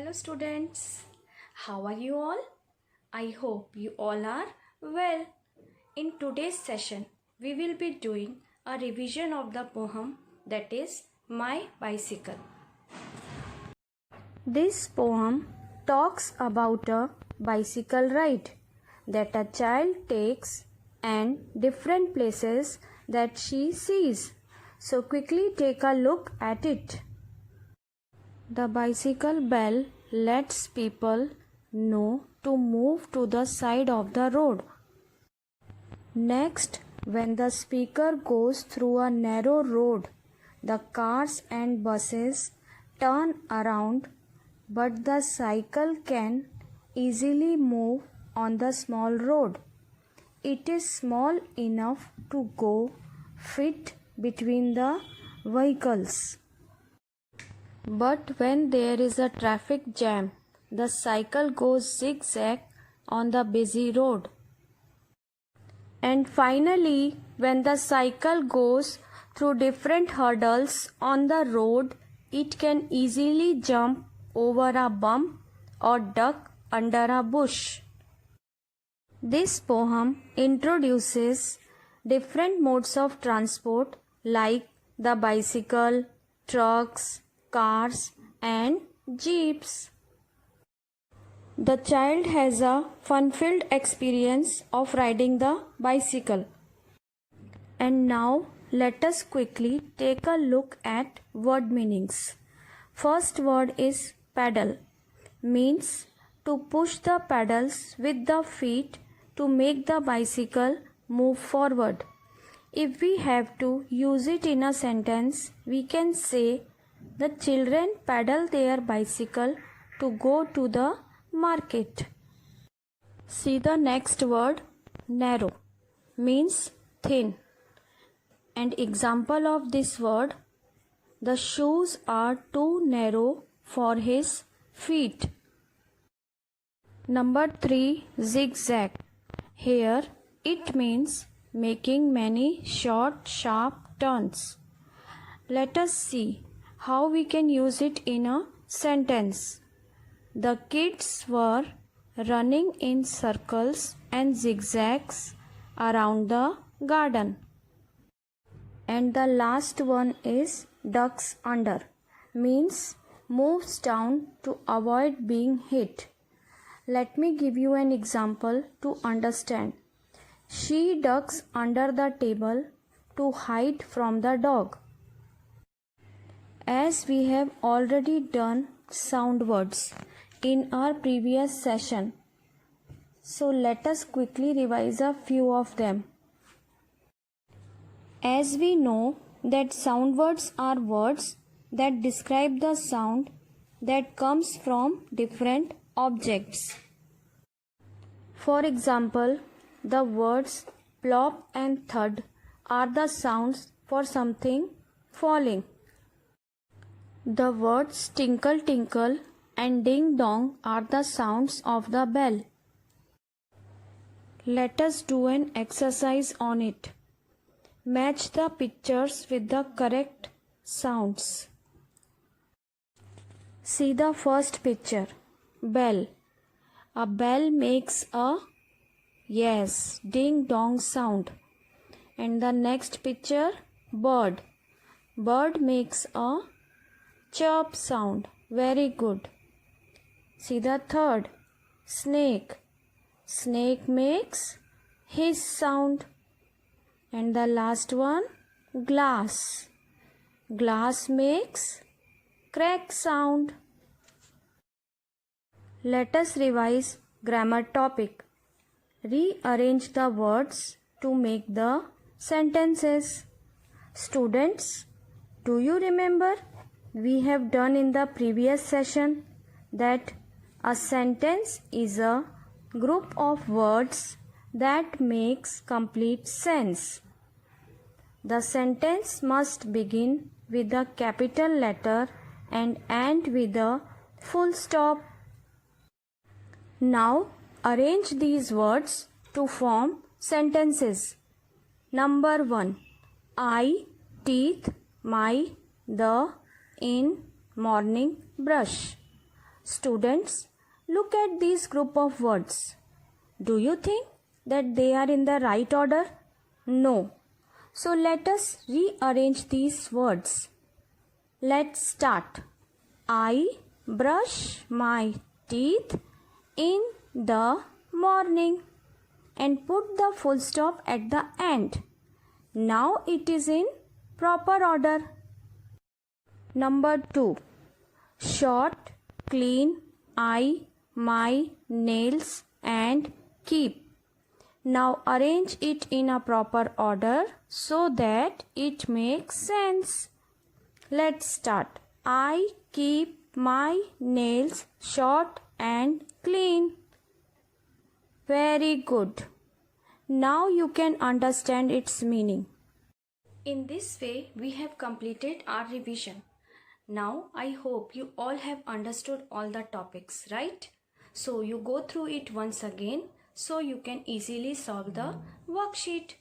Hello students, how are you all? I hope you all are well. In today's session, we will be doing a revision of the poem that is My Bicycle. This poem talks about a bicycle ride that a child takes and different places that she sees. So quickly take a look at it. The bicycle bell lets people know to move to the side of the road. Next, when the speaker goes through a narrow road, the cars and buses turn around, but the cycle can easily move on the small road. It is small enough to fit between the vehicles. But when there is a traffic jam, the cycle goes zigzag on the busy road. And finally, when the cycle goes through different hurdles on the road, it can easily jump over a bump or duck under a bush. This poem introduces different modes of transport like the bicycle, trucks, cars and jeeps. The child has a fun-filled experience of riding the bicycle. And now let us quickly take a look at word meanings. First word is pedal, means to push the pedals with the feet to make the bicycle move forward. If we have to use it in a sentence, we can say the children pedal their bicycle to go to the market. See the next word, narrow, means thin. And example of this word, the shoes are too narrow for his feet. Number 3, zigzag. Here it means making many short, sharp turns. Let us see how we can use it in a sentence. The kids were running in circles and zigzags around the garden. And the last one is ducks under, means moves down to avoid being hit. Let me give you an example to understand. She ducks under the table to hide from the dog. As we have already done sound words in our previous session, so let us quickly revise a few of them. As we know that sound words are words that describe the sound that comes from different objects. For example, the words plop and thud are the sounds for something falling. The words tinkle tinkle and ding dong are the sounds of the bell. Let us do an exercise on it. Match the pictures with the correct sounds. See the first picture, bell. A bell makes a ding dong sound. And the next picture, bird. Bird makes a chirp sound. Very good. See the third, snake. Snake makes hiss sound. And the last one, glass. Glass makes crack sound. Let us revise grammar topic. Rearrange the words to make the sentences. Students, do you remember we have done in the previous session that a sentence is a group of words that makes complete sense. The sentence must begin with a capital letter and end with a full stop. Now arrange these words to form sentences. Number 1. I, teeth, my, the, in, morning, brush. Students, look at these group of words. Do you think that they are in the right order? No. So let us rearrange these words. Let's start. I brush my teeth in the morning and put the full stop at the end. Now it is in proper order. Number 2. Short, clean, I, my, nails and keep. Now arrange it in a proper order so that it makes sense. Let's start. I keep my nails short and clean. Very good. Now you can understand its meaning. In this way, we have completed our revision. Now, I hope you all have understood all the topics, right? So, you go through it once again so you can easily solve the worksheet.